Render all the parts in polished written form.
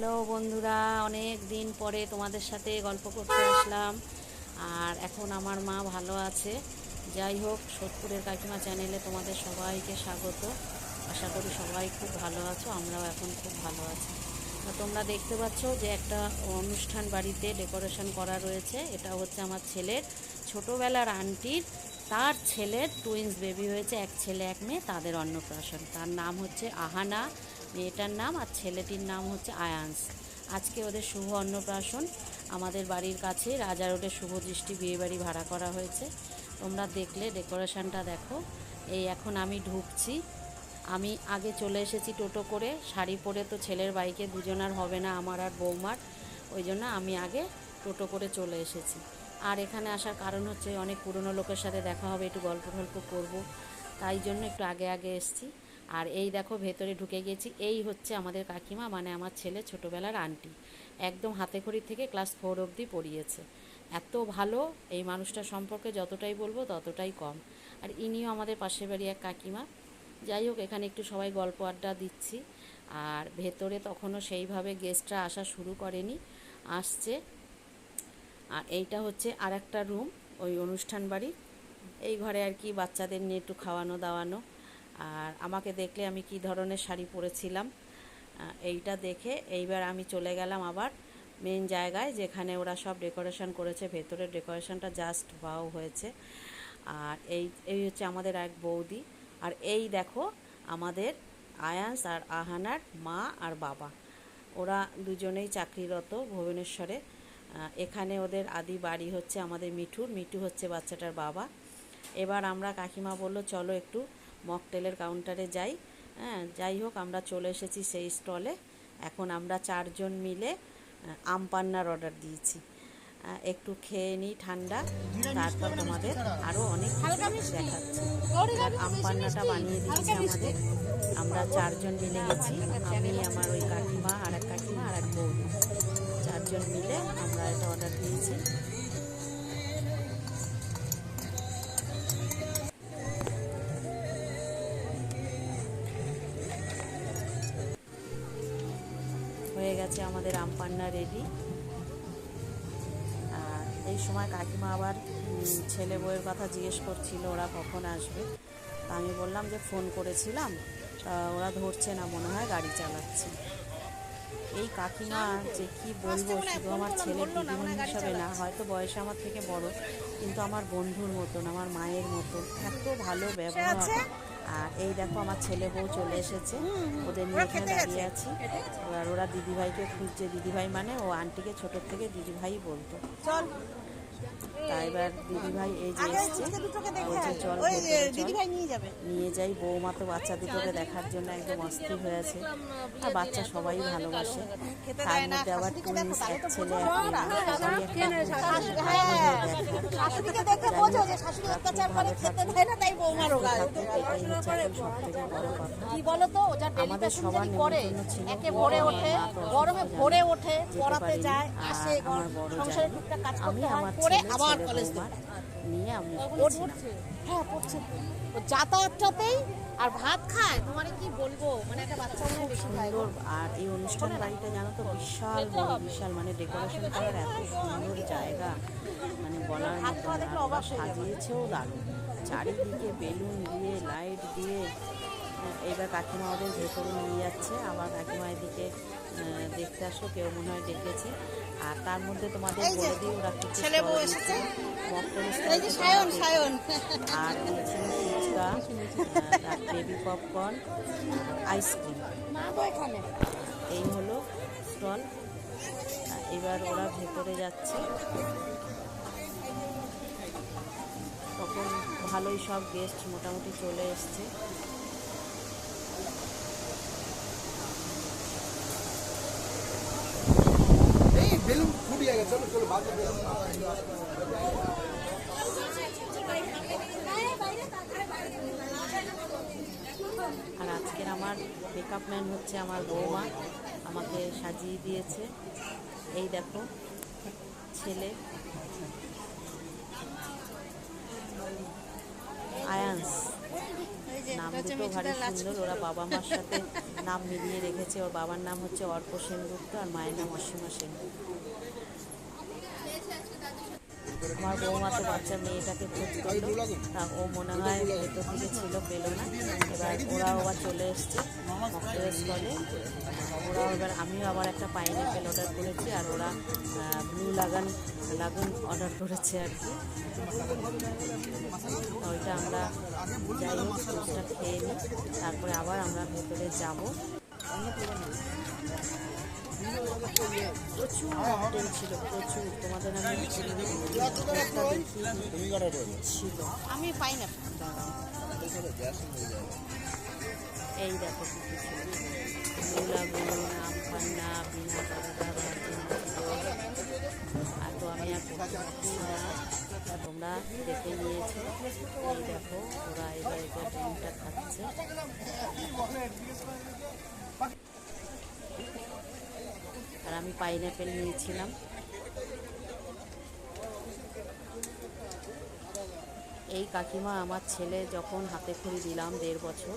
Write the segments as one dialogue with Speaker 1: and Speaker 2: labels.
Speaker 1: Hello বন্ধুরা, অনেক দিন পরে তোমাদের সাথে গল্প করতে আসলাম। আর এখন আমার মা ভালো আছে। যাই হোক, সোদপুরের কাকিমা চ্যানেলে তোমাদের সবাইকে স্বাগত। আশা করি সবাই খুব ভালো আছো, আমরাও এখন খুব ভালো আছি। তোমরা দেখতে পাচ্ছ যে একটা অনুষ্ঠান বাড়িতে ডেকোরেশন করা রয়েছে। এটা হচ্ছে আমার ছেলের ছোটোবেলার আন্টির, তার ছেলের টুইন্স বেবি হয়েছে, এক ছেলে এক মেয়ে, তাদের অন্নপ্রাশন। তার নাম হচ্ছে আহানা মেয়েটার নাম, আর ছেলেটির নাম হচ্ছে আয়ান্স। আজকে ওদের শুভ অন্নপ্রাশন। আমাদের বাড়ির কাছে রাজা রোডের শুভদৃষ্টি বিয়েবাড়ি ভাড়া করা হয়েছে। তোমরা দেখলে ডেকোরেশনটা দেখো। এই এখন আমি ঢুকছি। আমি আগে চলে এসেছি টোটো করে, শাড়ি পরে তো ছেলের বাইকে দুজনার হবে না, আমার আর বৌমার। ওই জন্য আমি আগে টোটো করে চলে এসেছি। আর এখানে আসার কারণ হচ্ছে অনেক পুরনো লোকের সাথে দেখা হবে, একটু গল্প টল্প করবো, তাই জন্য একটু আগে আগে এসেছি। আর এই দেখো ভেতরে ঢুকে গেছি। এই হচ্ছে আমাদের কাকিমা, মানে আমার ছেলে ছোটোবেলার আন্টি। একদম হাতেখড়ি থেকে ক্লাস 4 অবধি পড়িয়েছে। এত ভালো, এই মানুষটা সম্পর্কে যতটাই বলবো ততটাই কম। আর ইনিও আমাদের পাশের বাড়ি এক কাকিমা। যাই হোক, এখানে একটু সবাই গল্প আড্ডা দিচ্ছি। আর ভেতরে তখনও সেইভাবে গেস্টরা আসা শুরু করেনি, আসছে। আর এইটা হচ্ছে আর একটা রুম ওই অনুষ্ঠান বাড়ি। এই ঘরে আর কি বাচ্চাদের নিয়ে একটু খাওয়ানো দাওয়ানো। আর আমাকে দেখলে আমি কি ধরনের শাড়ি পরেছিলাম এইটা দেখে এইবার আমি চলে গেলাম আবার মেন জায়গায়, যেখানে ওরা সব ডেকোরেশন করেছে। ভেতরের ডেকোরেশনটা জাস্ট ওয়াও হয়েছে। আর এই হচ্ছে আমাদের এক বৌদি। আর এই দেখো আমাদের আয়ান্স আর আহানার মা আর বাবা, ওরা দুজনেই চাকরিরত ভুবনেশ্বরে। এখানে ওদের আদি বাড়ি হচ্ছে আমাদের মিঠু হচ্ছে বাচ্চাটার বাবা। এবার আমরা কাকিমা বলল চলো একটু মকটেলের কাউন্টারে যাই। হ্যাঁ, যাই হোক, আমরা চলে এসেছি সেই স্টলে। এখন আমরা 4 জন মিলে আম পান্নার অর্ডার দিয়েছি। একটু খেয়ে নিই ঠান্ডা, তারপর তোমাদের আরও অনেক কিছু দেখাচ্ছি। আম পান্নাটা বানিয়ে দিচ্ছি আমাদের। আমরা 4 জন মিলে গেছি, আমি, আমার ওই কাকিমা আর এক কাকিমা আর এক বৌদি, 4 জন মিলে আমরা এটা অর্ডার দিয়েছি। হয়ে গেছে আমাদের আম পান্না রেডি। আর এই সময় কাকিমা আবার ছেলে বউয়ের কথা জিজ্ঞেস করছিল ওরা কখন আসবে। তা আমি বললাম যে ফোন করেছিলাম, তা ওরা ধরছে না, মনে হয় গাড়ি চালাচ্ছে। এই কাকিমা যে কি বলবো, শুধু আমার ছেলের দিদিমণি হিসাবে না, হয়তো বয়সে আমার থেকে বড়, কিন্তু আমার বন্ধুর মতন, আমার মায়ের মতন, এত ভালো ব্যবহার। আর এই দেখো আমার ছেলে বউ চলে এসেছে, ওদের নিয়ে এখানে দাঁড়িয়ে আছি। এবার ওরা দিদিভাইকে খুঁজছে। দিদিভাই মানে ও আন্টিকে ছোটোর থেকে দিদিভাই বলতো। তাই এবার দিদিভাই এই যে এসছে, বলছে চল দিদিভাই নিয়ে যাই। বৌমা তো বাচ্চা দুটোকে দেখার জন্য একদম অস্থির হয়েছে। আর বাচ্চা সবাই ভালোবাসে, তার মধ্যে আবার টুইন্স, এক ছেলে এক মেয়ে, আমাদের সবার নিমন্ত্রণ ছিল। গরমে ভরে ওঠে, পড়াতে যায়, আসে, সংসারে টুকটাক কাজ করতে হয়, পরে আবার কলেজ নিয়ে আমি হ্যাঁ পড়ছে যাতায়াতটাতেই আর ভাত খায়। তোমার কি বলবো, মানে একটা বাচ্চা মনে বেশি সুন্দর। আর এই অনুষ্ঠান বাড়িটা জানো তো বিশাল বড়, বিশাল, মানে ডেকোরেশন করার এত সুন্দর জায়গা, মানে বলার মতো না। সাজিয়েছেও দারুণ, চারিদিকে বেলুন দিয়ে, লাইট দিয়ে। এইবার কাকিমা ওদের ভেতরে নিয়ে যাচ্ছে। আবার কাকিমা এদিকে দেখতে আসো, কেউ মনে হয় ডেকেছে। আর তার মধ্যে তোমাদের বলে দিই ওরা ছেলে বউ এসেছে, আর ছিল ফুচকা, বেবি পপকর্ন, আইসক্রিম। এই হলো স্টল। এবার ওরা ভেতরে যাচ্ছে। তখন ভালোই সব গেস্ট মোটামুটি চলে এসছে। আর আজকের আমার মেকআপ ম্যান হচ্ছে আমার বৌমা, আমাকে সাজিয়ে দিয়েছে। এই দেখো ছেলে আয়ান্স। নাম দুটো ভারী সুন্দর। ওরা বাবা মার সাথে নাম মিলিয়ে রেখেছে। ওর বাবার নাম হচ্ছে অর্ক সেনগুপ্ত আর মায়ের নাম অসীমা সেনগুপ্ত। আমার বৌমা তো বাচ্চা মেয়েটাকে খোঁজ করলো, তা ও মনে হয় ভেতর দিকে ছিল, পেলো না। এবার ওরাও আবার চলে এসছে মক্তের স্টলে। এবার আমিও আবার একটা পাইনঅ্যাপেল অর্ডার করেছি, আর ওরা ব্লু লাগুন অর্ডার করেছে আর কি। ওইটা আমরা যাই হোক জুসটা খেয়ে নিই, তারপরে আবার আমরা ভেতরে যাব। প্রচুর হোটেল ছিল, প্রচুর। তোমাদের আমি ছিল। আমি পাই না। এই দেখো কি কি ছিল, লাগুন, আমপান্না, বিনা কারদা, আর তো আমি আর পাচ্ছি না, তোমরা দেখে নিয়েছো। এই দেখো ওরা এবার এটা ড্রিঙ্কটা খাচ্ছে। আর আমি পাইনঅ্যাপেল নিয়েছিলাম। এই কাকিমা আমার ছেলে যখন হাতে খড়ি দিলাম 1.5 বছর,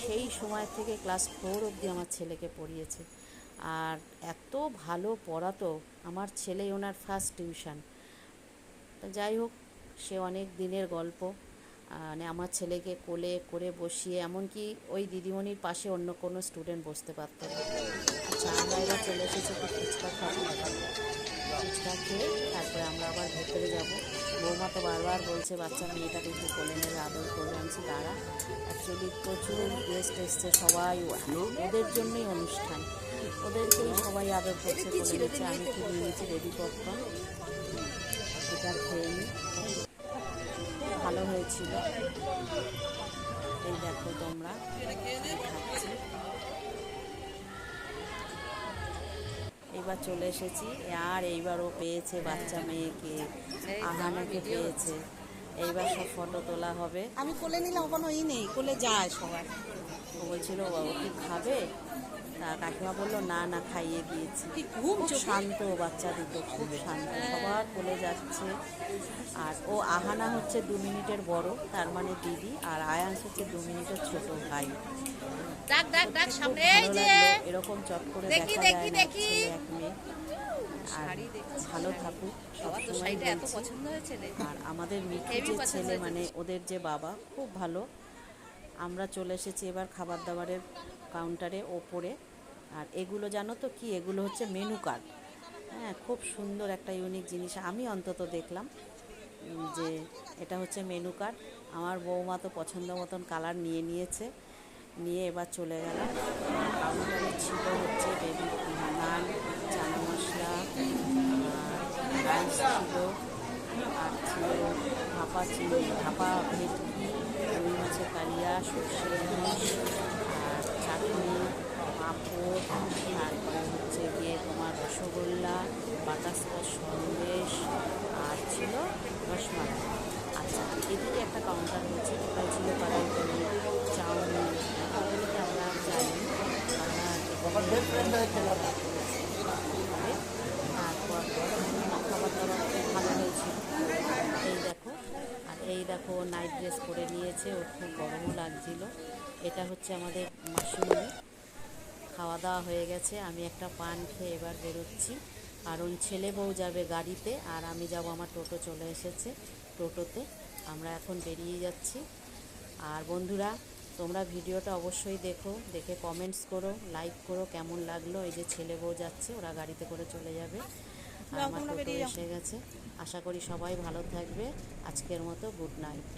Speaker 1: সেই সময় থেকে ক্লাস 4 অবধি আমার ছেলেকে পড়িয়েছে। আর এত ভালো পড়াতো আমার ছেলে, ওনার ফার্স্ট টিউশন। যাই হোক, সে অনেক দিনের গল্প। মানে আমার ছেলেকে কোলে করে বসিয়ে, এমনকি ওই দিদিমণির পাশে অন্য কোনো স্টুডেন্ট বসতে পারত না। আচ্ছা, আমরা এবার চলে এসেছি একটু ফুচকা খাবো। ফুচকা খেয়ে তারপরে আমরা আবার ভেতরে যাব। বৌমা তো বারবার বলছে বাচ্চা মেয়েটাকে একটু কোলে নেবে, আদর করবে। আমি তারা অ্যাকচুয়ালি প্রচুর গেস্ট এসছে, সবাই ওদের জন্যই অনুষ্ঠান, ওদেরকেই সবাই আদর করছে, কোলে নিচ্ছে। আমি কি নিয়েছি রেডি পপকর্ন, এটা খেয়ে নিই। ভালো হয়েছিল। এই দেখো তোমরা খাচ্ছি। এইবার চলে এসেছি, আর এইবারও পেয়েছে বাচ্চা মেয়েকে, আহানাকে পেয়েছে। এইবার সব ফটো তোলা হবে।
Speaker 2: আমি কোলে নিলাম, কোনো নেই, কোলে যায় সবাই।
Speaker 1: ও বলছিল ও কি খাবে, তা কাকিমা বললো না না, খাইয়ে দিয়েছি। খুব শান্ত বাচ্চা দুটো, খুব শান্ত, সবার কোলে যাচ্ছে। আর ও আহানা হচ্ছে 2 মিনিটের বড়, তার মানে দিদি, আর আয়ান্স হচ্ছে 2 মিনিটের ছোট ভাই। এরকম চট করে দেখা যায় না, ছেলে এক মেয়ে। আর ভালো থাকুক সবসময় বলছি। আর আমাদের মিঠু যে ছেলে, মানে ওদের যে বাবা, খুব ভালো। আমরা চলে এসেছি এবার খাবার দাবারের কাউন্টারে ওপরে। আর এগুলো জানো তো কি, এগুলো হচ্ছে মেনু কার্ড। হ্যাঁ, খুব সুন্দর একটা ইউনিক জিনিস, আমি অন্তত দেখলাম যে এটা হচ্ছে মেনু কার্ড। আমার বৌমা তো পছন্দ মতন কালার নিয়ে নিয়েছে, নিয়ে এবার চলে গেলাম। কাউন্টারে ছিল হচ্ছে বেবি নান, চানা মশলা, রাইস ছিল, আর ছিল ভাপা ভেটকি, রুই মাছের কালিয়া, সর্ষে ইলিশ, আর চাটনি, পাঁপড়, তারপরে হচ্ছে গিয়ে তোমার রসগোল্লা, বাটারস্কচ সন্দেশ, আর ছিল রসমালাই। আচ্ছা, এদিকে একটা কাউন্টার হয়েছে, ওটা ছিল কড়াই পনির, চাউমিন। ওগুলোতে আমরা যাইনি, আমরা তারপর খাবার দাবার খুব ভালো হয়েছিল। এই দেখো, আর এই দেখো নাইট ড্রেস পরে নিয়েছে, ওর খুব গরমও লাগছিল। এটা হচ্ছে আমাদের মাসিমণি। খাওয়া দাওয়া হয়ে গেছে, আমি একটা পান খেয়ে এবার বেরোচ্ছি, কারণ ছেলে বউ যাবে গাড়িতে, আর আমি যাব, আমার টোটো চলে এসেছে, টোটোতে আমরা এখন বেরিয়ে যাচ্ছি। আর বন্ধুরা, তোমরা ভিডিওটা অবশ্যই দেখো, দেখে কমেন্টস করো, লাইক করো, কেমন লাগলো। এই যে ছেলে বউ যাচ্ছে, ওরা গাড়িতে করে চলে যাবে, আর আমার টোটো এসে গেছে। আশা করি সবাই ভালো থাকবে। আজকের মতো গুড নাইট।